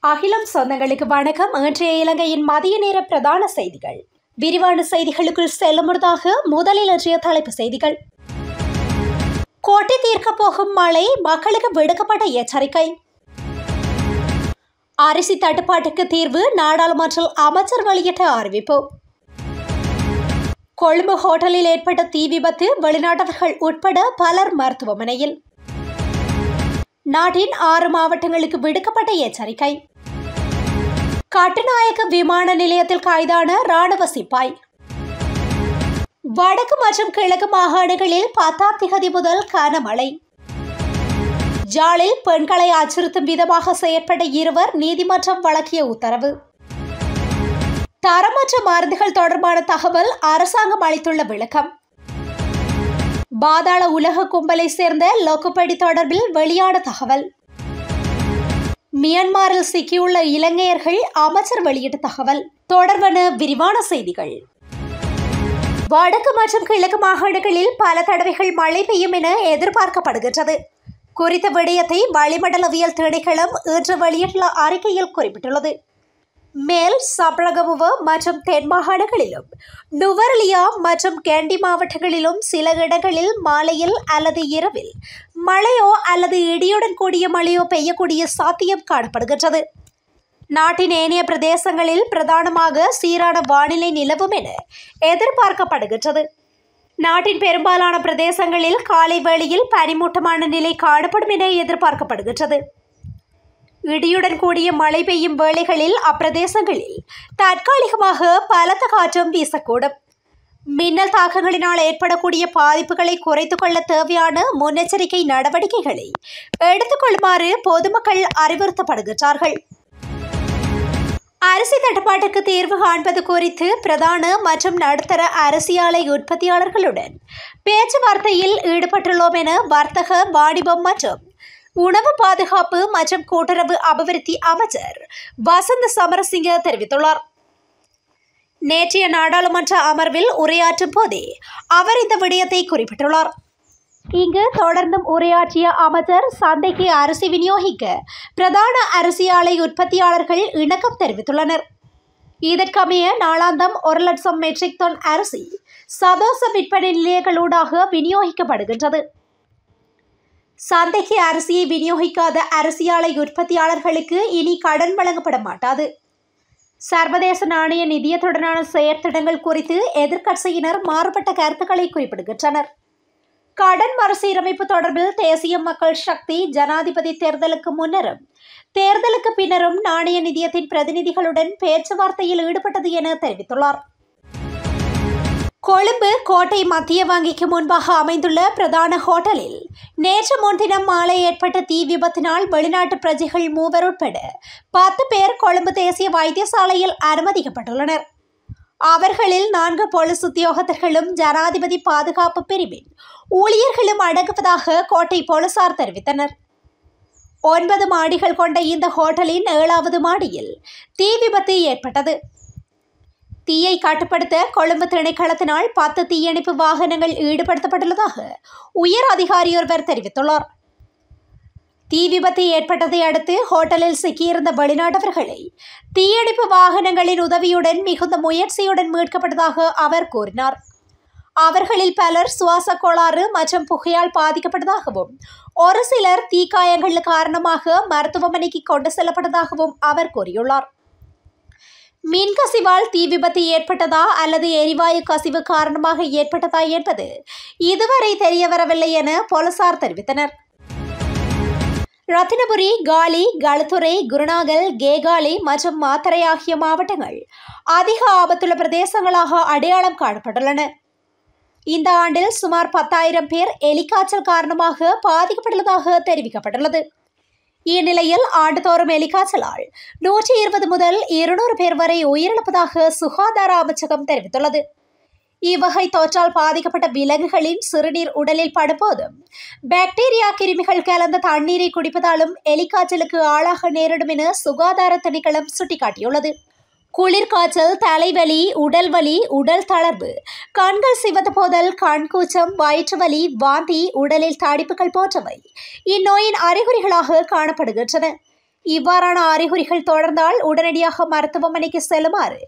அகிலம் சொந்தங்களுக்கு வணக்கம். இன்றைய இலங்கையின் மதிய நேர பிரதான செய்திகள். விரிவான செய்திகளுக்குள் செல்லும் முன்னதாக முதலில் இன்றைய தலைப்பு செய்திகள். கோட்டை தீர்க்கப் போகும் மழை, மக்களுக்கு விடுக்கப்பட்ட எச்சரிக்கை. அரிசி தட்டுப்பாட்டுக்கு தீர்வு, நாடாளுமன்றில் அமைச்சர் வெளியிட்ட அறிவிப்பு. கொழும்பு ஹோட்டலில் ஏற்பட்ட தீ விபத்து, வெளிநாட்டவர்கள் உட்பட பலர் மருத்துவமனையில். நாட்டின் 6 மாவட்டங்களுக்கு விடுக்கப்பட்ட எச்சரிக்கை. கட்டுநாயக்க விமான நிலையத்தில் கைதான ராணுவ சிப்பாய். வடக்கு மற்றும் கிழக்கு மாகாணங்களில் 10ஆம் திகதி முதல் கனமழை. ஜாலில் பெண்களை அச்சுறுத்தும் விதமாக செயற்பட்ட 2 நீதிமன்றம் வழங்கிய உத்தரவு. தரமற்ற மருந்துகள் தொடர்பான தகவல், அரசாங்கம் அளித்துள்ள விளக்கம். பாதாள உலக கும்பலை சேர்ந்த லொக்குப்படி தொடர்பில் வெளியான தகவல். மியான்மரில் சிக்கியுள்ள இலங்கையர்கள், அமைச்சர் வெளியிட்ட தகவல். தொடர்பான விரிவான செய்திகள். வடக்கு மற்றும் கிழக்கு மாகாணங்களில் பல தடவைகள் மழை பெய்யும் என எதிர்பார்க்கப்படுகின்றது. குறித்த விடயத்தை வளிமண்டலவியல் திணைக்களம் இன்று வெளியிட்டுள்ள அறிக்கையில் குறிப்பிட்டுள்ளது. மேல் சப்ரகமுவ மற்றும் தென் மாகாணங்களிலும், நுவரெலியா மற்றும் கேண்டி மாவட்டங்களிலும் சில இடங்களில் மாலையில் அல்லது இரவில் மழையோ அல்லது இடியுடன் கூடிய மழையோ பெய்யக்கூடிய சாத்தியம் காணப்படுகின்றது. நாட்டின் ஏனைய பிரதேசங்களில் பிரதானமாக சீரான வானிலை நிலவும் என எதிர்பார்க்கப்படுகின்றது. நாட்டின் பெரும்பாலான பிரதேசங்களில் காலை வேளையில் பனிமூட்டமான நிலை காணப்படும் என எதிர்பார்க்கப்படுகின்றது. இடியுடன் கூடிய மழை பெய்யும் வேளைகளில் அப்பிரதேசங்களில் தற்காலிகமாக பலத்த காற்றும் வீசக்கூடும். மின்னல் தாக்கங்களினால் ஏற்படக்கூடிய பாதிப்புகளை குறைத்துக் கொள்ள தேவையான முன்னெச்சரிக்கை நடவடிக்கைகளை எடுத்துக்கொள்ளுமாறு பொதுமக்கள் அறிவுறுத்தப்படுகின்றார்கள். அரிசி தட்டுப்பாட்டுக்கு தீர்வு காண்பது குறித்து பிரதான மற்றும் நடுத்தர அரிசி ஆலை உற்பத்தியாளர்களுடன் பேச்சுவார்த்தையில் ஈடுபட்டுள்ளோம் என வர்த்தக, வாணிபம் மற்றும் உணவு பாதுகாப்பு மற்றும் கூட்டுறவு அபிவிருத்தி அமைச்சர் வசந்த சமரசிங்க தெரிவித்துள்ளார். நேற்றைய நாடாளுமன்ற அமர்வில் உரையாற்றும் போதே அவர் இந்த விடயத்தை குறிப்பிட்டுள்ளார். இங்கு தொடர்ந்தும் உரையாற்றிய அமைச்சர், சந்தைக்கு அரிசி விநியோகிக்க பிரதான அரிசி ஆலை உற்பத்தியாளர்கள் இணக்கம் தெரிவித்துள்ளனர். இதற்கமைய நாளாந்தம் 1 லட்சம் மெட்ரிக் டன் அரிசி சதோச விற்பனை நிலையங்களூடாக விநியோகிக்கப்படுகின்றது. சந்தைக்கு அரிசியை விநியோகிக்காத அரிசி ஆலை உற்பத்தியாளர்களுக்கு இனி கடன் வழங்கப்பட மாட்டாது. சர்வதேச நாணய நிதியத்துடனான செயற்திட்டங்கள் குறித்து எதிர்க்கட்சியினர் மாறுபட்ட கருத்துக்களை குறிப்பிடுகின்றனர். கடன் மறுசீரமைப்பு தொடர்பில் தேசிய மக்கள் சக்தி ஜனாதிபதி தேர்தலுக்கு முன்னரும் தேர்தலுக்கு பின்னரும் நாணய நிதியத்தின் பிரதிநிதிகளுடன் பேச்சுவார்த்தையில் ஈடுபட்டது என தெரிவித்துள்ளார். கொழும்பு கோட்டை மத்திய வங்கிக்கு முன்பாக அமைந்துள்ள பிரதான ஹோட்டலில் நேற்று முன்தினம் மாலை ஏற்பட்ட தீ விபத்தினால் வெளிநாட்டு பிரஜைகள் 3 உட்பட 10 பேர் கொழும்பு தேசிய வைத்தியசாலையில் அனுமதிக்கப்பட்டுள்ளனர். அவர்களில் 4 போலீஸ் உத்தியோகத்தர்களும் ஜனாதிபதி பாதுகாப்பு பிரிவின் ஊழியர்களும் அடங்குவதாக கோட்டை போலீசார் தெரிவித்தனர். 9 மாடிகள் கொண்ட இந்த ஹோட்டலின் 7வது மாடியில் தீ விபத்து ஏற்பட்டது. தீயை கட்டுப்படுத்த கொழும்பு திணைக்களத்தினால் 10 தீயணைப்பு வாகனங்கள் ஈடுபடுத்தப்பட்டுள்ளதாக உயர் அதிகாரியொருவர் தெரிவித்துள்ளார். தீ விபத்து ஏற்பட்டதை அடுத்து ஹோட்டலில் சிக்கியிருந்த வெளிநாட்டவர்களை தீயணைப்பு வாகனங்களின் உதவியுடன் மிகுந்த முயற்சியுடன் மீட்கப்பட்டதாக அவர் கூறினார். அவர்களில் பலர் சுவாச கோளாறு மற்றும் புகையால் பாதிக்கப்பட்டதாகவும், ஒரு சிலர் தீக்காயங்கள் காரணமாக மருத்துவமனைக்கு கொண்டு செல்லப்பட்டதாகவும் அவர் கூறியுள்ளார். மின்கசிவால் தீ விபத்து ஏற்பட்டதா அல்லது எரிவாயு கசிவு காரணமாக ஏற்பட்டதா என்பது இதுவரை தெரியவரவில்லை என போலீசார் தெரிவித்தனர். ரத்தினபுரி, காலி, களுத்துறை, குருநாகல், கேகாலி மற்றும் மாத்தறை ஆகிய மாவட்டங்கள் அதிக ஆபத்துள்ள பிரதேசங்களாக அடையாளம் காணப்பட்டுள்ளன. இந்த ஆண்டில் சுமார் 10,000 பேர் எலிக்காய்ச்சல் காரணமாக பாதிக்கப்பட்டுள்ளதாக தெரிவிக்கப்பட்டுள்ளது. இந்நிலையில் ஆண்டுதோறும் எலிக்காய்ச்சலால் 120 முதல் 200 பேர் வரை உயிரிழப்பதாக சுகாதார அமைச்சகம் தெரிவித்துள்ளது. இவ்வகை தொற்றால் பாதிக்கப்பட்ட விலங்குகளின் சிறுநீர் உடலில் படும்போதும் பாக்டீரியா கிருமிகள் கலந்த தண்ணீரை குடிப்பதாலும் எலிக்காய்ச்சலுக்கு ஆளாக நேரிடும் என சுகாதார திணைக்களம் சுட்டிக்காட்டியுள்ளது. குளிர்காய்ச்சல், தலைவலி, உடல் வலி, உடல் தளர்வு, கண்கள் சிவந்த போதல், கண்கூச்சம், வயிற்று வலி, வாந்தி, உடலில் தடிப்புகள் போன்றவை இந்நோயின் அறிகுறிகளாக காணப்படுகின்றன. இவ்வாறான அறிகுறிகள் தொடர்ந்தால் உடனடியாக மருத்துவமனைக்கு செல்லுமாறு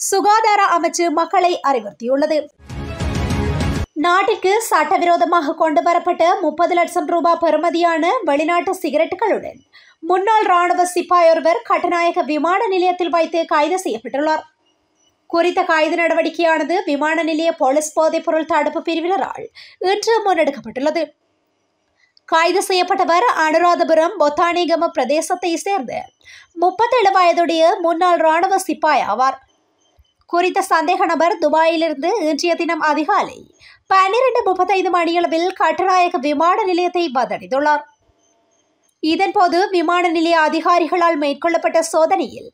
சுகாதார அமைச்சு மக்களை அறிவுறுத்தியுள்ளது. நாட்டிற்கு சட்டவிரோதமாக கொண்டு வரப்பட்ட 30 லட்சம் ரூபாய் பெறுமதியான வெளிநாட்டு சிகரெட்டுகளுடன் முன்னாள் ராணுவ சிப்பாய் ஒருவர் கட்டுநாயக்க விமான நிலையத்தில் வைத்து கைது செய்யப்பட்டுள்ளார். குறித்த கைது நடவடிக்கையானது விமான நிலைய போலீஸ் போதைப்பொருள் தடுப்பு பிரிவினரால் இன்று முன்னெடுக்கப்பட்டுள்ளது. கைது செய்யப்பட்டவர் அனுராதபுரம் பொத்தானிகம பிரதேசத்தை சேர்ந்த 37 வயதுடைய முன்னாள் ராணுவ சிப்பாய் ஆவார். குறித்த சந்தேக நபர் துபாயிலிருந்து இன்றைய தினம் அதிகாலை 12:35 மணியளவில் கட்டுநாயக்க விமான நிலையத்தை வந்தடைந்துள்ளார். இதன்போது விமான நிலைய அதிகாரிகளால் மேற்கொள்ளப்பட்ட சோதனையில்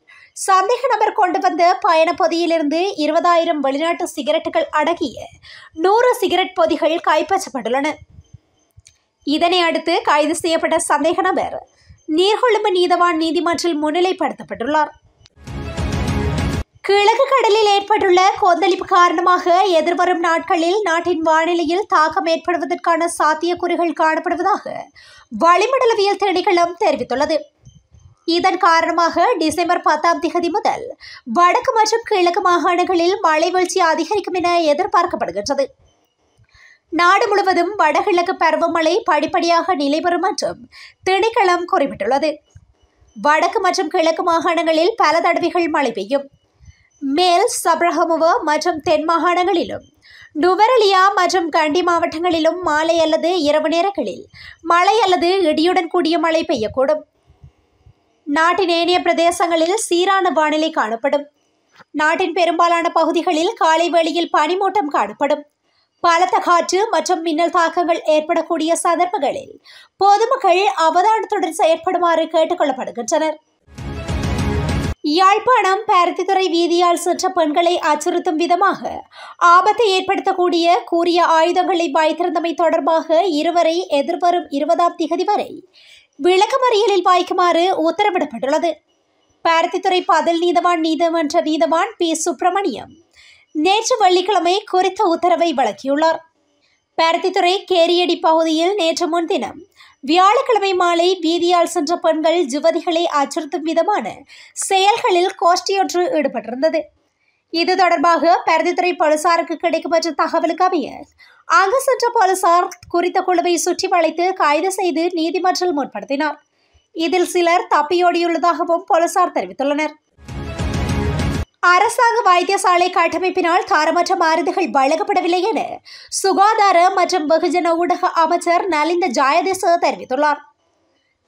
சந்தேக நபர் கொண்டு வந்த பயணப்பொதியிலிருந்து 20,000 வெளிநாட்டு சிகரெட்டுகள் அடங்கிய 100 சிகரெட் பொதிகள் கைப்பற்றப்பட்டுள்ளன. இதனை அடுத்து கைது செய்யப்பட்ட சந்தேக நபர் நீர்கொழும்பு நீதவான் நீதிமன்றில் முன்னிலைப்படுத்தப்பட்டுள்ளார். கிழக்கு கடலில் ஏற்பட்டுள்ள கொந்தளிப்பு காரணமாக எதிர்வரும் நாட்களில் நாட்டின் வானிலையில் தாக்கம் ஏற்படுவதற்கான சாத்தியக்கூறுகள் காணப்படுவதாக வளிமண்டலவியல் திணைக்களம் தெரிவித்துள்ளது. இதன் காரணமாக டிசம்பர் 10ஆம் தேதி முதல் வடக்கு மற்றும் கிழக்கு மாகாணங்களில் மழை வீழ்ச்சி அதிகரிக்கும் என எதிர்பார்க்கப்படுகின்றது. நாடு முழுவதும் வடகிழக்கு பருவமழை படிப்படியாக நிலைபெறும் என்றும் திணைக்களம் குறிப்பிட்டுள்ளது. வடக்கு மற்றும் கிழக்கு மாகாணங்களில் பல தடவைகள் மழை பெய்யும். மேல் சப்ரகமுவ மற்றும் தென் மாகாணங்களிலும் நுவரெலியா மற்றும் கண்டி மாவட்டங்களிலும் மாலை அல்லது இரவு நேரங்களில் மழை அல்லது இடியுடன் கூடிய மழை பெய்யக்கூடும். நாட்டின் ஏனைய பிரதேசங்களில் சீரான வானிலை காணப்படும். நாட்டின் பெரும்பாலான பகுதிகளில் காலை வேளையில் பனிமூட்டம் காணப்படும். பலத்த காற்று மற்றும் மின்னல் தாக்கங்கள் ஏற்படக்கூடிய சந்தர்ப்பங்களில் பொதுமக்கள் அவதானத்துடன் செயற்படுமாறு கேட்டுக் கொள்ளப்படுகின்றனர். யாழ்ப்பாணம் பருத்தித்துறை வீதியால் சென்ற பெண்களை அச்சுறுத்தும் விதமாக ஆபத்தை ஏற்படுத்தக்கூடிய கூரிய ஆயுதங்களை வைத்திருந்தமை தொடர்பாக இருவரை எதிர்வரும் 20ஆம் தேதி வரை விளக்கமறியலில் வைக்குமாறு உத்தரவிடப்பட்டுள்ளது. பருத்தித்துறை பதில் நீதவான் நீதிமன்ற நீதவான் பி. சுப்பிரமணியம் நேற்று வெள்ளிக்கிழமை குறித்த உத்தரவை வழங்கியுள்ளார். பருத்தித்துறை கேரியடி பகுதியில் நேற்று முன்தினம் வியாழக்கிழமை மாலை வீதியால் சென்ற பெண்கள் யுவதிகளை அச்சுறுத்தும் விதமான செயல்களில் கோஷ்டியொன்று ஈடுபட்டிருந்தது. இது தொடர்பாக பருத்தித்துறை போலீசாருக்கு கிடைக்கப்பெற்ற தகவலுக்கு அமைய அங்கு சென்ற போலீசார் குறித்த குழுவை சுற்றி வளைத்து கைது செய்து நீதிமன்றில் முற்படுத்தினார். இதில் சிலர் தப்பியோடியுள்ளதாகவும் போலீசார் தெரிவித்துள்ளனர். அரசாங்க வைத்தியசாலை கட்டமைப்பினால் தரமற்ற மருந்துகள் வழங்கப்படவில்லை என சுகாதார மற்றும் வெகுஜன ஊடக அமைச்சர் நலிந்த ஜாயதேச தெரிவித்துள்ளார்.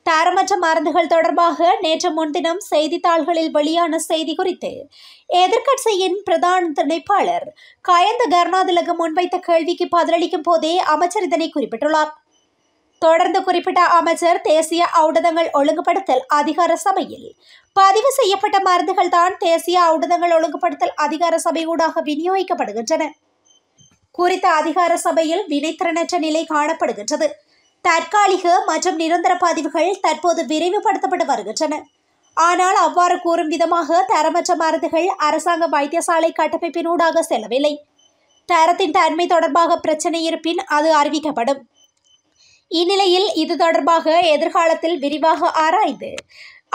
தரமற்ற மருந்துகள் தொடர்பாக நேற்று முன்தினம் செய்தித்தாள்களில் வெளியான செய்தி குறித்து எதிர்க்கட்சியின் பிரதான துணைப்பாளர் கயந்த கருணாதிலக முன்வைத்த கேள்விக்கு பதிலளிக்கும் போதே அமைச்சர் இதனை குறிப்பிட்டுள்ளார். தொடர்ந்து குறிப்பிட்ட அமைச்சர் தேசிய ஊடகங்கள் ஒழுங்குபடுத்தல் அதிகார சபையில் பதிவு செய்யப்பட்ட மருந்துகள் தான் தேசிய ஊடகங்கள் ஒழுங்குபடுத்தல் அதிகார சபை ஊடாக விநியோகிக்கப்படுகின்றன. குறித்த அதிகார சபையில் வினைத்திறனற்ற நிலை காணப்படுகின்றது. தற்காலிக மற்றும் நிரந்தர பதிவுகள் தற்போது விரைவுபடுத்தப்பட்டு வருகின்றன. ஆனால் அவ்வாறு கூறும் விதமாக தரமற்ற மருந்துகள் அரசாங்க வைத்தியசாலை கட்டமைப்பினூடாக செல்லவில்லை. தரத்தின் தன்மை தொடர்பாக பிரச்சனை இருப்பின் அது அறிவிக்கப்படும். இந்நிலையில் இது தொடர்பாக எதிர்காலத்தில் விரிவாக ஆராய்ந்து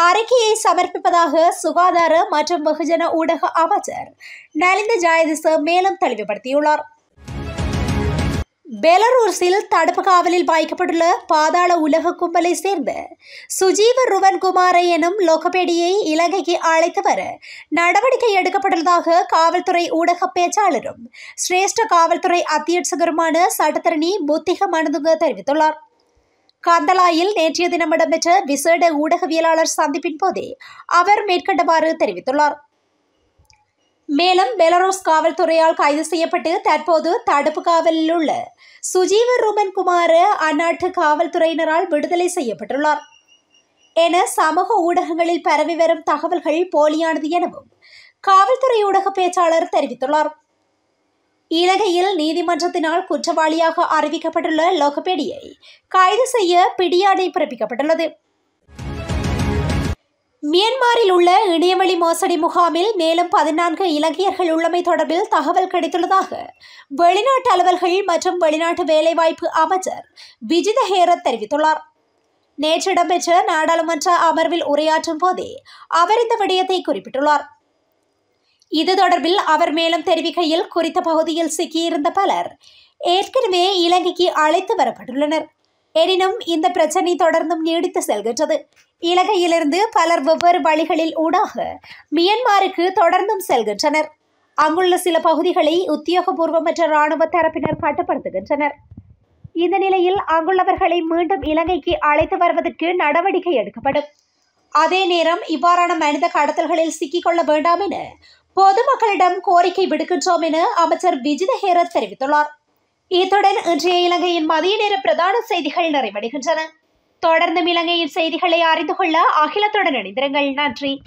அறிக்கையை சமர்ப்பிப்பதாக சுகாதார மற்றும் வெகுஜன ஊடக அமைச்சர் நலிந்த ஜாயதிச மேலும் தெளிவுபடுத்தியுள்ளார். பெலரூஸில் தடுப்பு காவலில் வைக்கப்பட்டுள்ள பாதாள உலக கும்பலை சேர்ந்த சுஜீவ ருவன்குமார எனும் லோகபேடியை இலங்கைக்கு அழைத்து வர நடவடிக்கை எடுக்கப்பட்டுள்ளதாக காவல்துறை ஊடக பேச்சாளரும் சிரேஷ்ட காவல்துறை அத்தியட்சகருமான சட்டத்தரணி புத்திக மனதுங்க தெரிவித்துள்ளார். கந்தலாயில் நேற்றைய தினம் இடம்பெற்ற விசேட ஊடகவியலாளர் சந்திப்பின் போதே அவர் மேற்கண்டவாறு தெரிவித்துள்ளார். மேலும் பெலரூஸ் காவல்துறையால் கைது செய்யப்பட்டு தற்போது தடுப்பு காவலில் உள்ள சுஜீவ ருவன்குமார அந்நாட்டு காவல்துறையினரால் விடுதலை செய்யப்பட்டுள்ளார் என சமூக ஊடகங்களில் பரவி வரும் தகவல்கள் போலியானது எனவும் காவல்துறை ஊடக பேச்சாளர் தெரிவித்துள்ளார். இலங்கையில் நீதிமன்றத்தினால் குற்றவாளியாக அறிவிக்கப்பட்டுள்ள லோகபேடியை கைது செய்ய பிடியாணை பிறப்பிக்கப்பட்டுள்ளது. மியான்மரில் உள்ள இணையவழி மோசடி முகாமில் மேலும் 14 இலங்கையர்கள் உள்ளமை தொடர்பில் தகவல் கிடைத்துள்ளதாக வெளிநாட்டு அலுவல்கள் மற்றும் வெளிநாட்டு வேலைவாய்ப்பு அமைச்சர் விஜித ஹேரத் தெரிவித்துள்ளார். நேற்று இடம்பெற்ற நாடாளுமன்ற அமர்வில் உரையாற்றும் போதே அவர் இந்த விடயத்தை குறிப்பிட்டுள்ளார். இது தொடர்பில் அவர் மேலும் தெரிவிக்கையில், குறித்த பகுதியில் சிக்கியிருந்த பலர் ஏற்கனவே இலங்கைக்கு அழைத்து வரப்பட்டுள்ளனர். எனினும் இந்த பிரச்சினை தொடர்ந்தும் நீடித்து செல்கின்றது. இலங்கையிலிருந்து பலர் வெவ்வேறு வழிகளில் ஊடாக மியன்மாருக்கு தொடர்ந்தும் செல்கின்றனர். அங்குள்ள சில பகுதிகளை உத்தியோகபூர்வமற்ற இராணுவ தரப்பினர் கட்டுப்படுத்துகின்றனர். இந்த நிலையில் அங்குள்ளவர்களை மீண்டும் இலங்கைக்கு அழைத்து வருவதற்கு நடவடிக்கை எடுக்கப்படும். அதே நேரம் இவ்வாறான மனித கடத்தல்களில் சிக்கிக்கொள்ள வேண்டாம் என பொதுமக்களிடம் கோரிக்கை விடுக்கின்றோம் என அமைச்சர் விஜித ஹேரத் தெரிவித்துள்ளார். இத்துடன் இன்றைய இலங்கையின் மதிய நேர பிரதான செய்திகள் நிறைவடைகின்றன. தொடர்ந்து இலங்கையின் செய்திகளை அறிந்து கொள்ள அகிலத்துடன் இணைந்திருங்கள். நன்றி.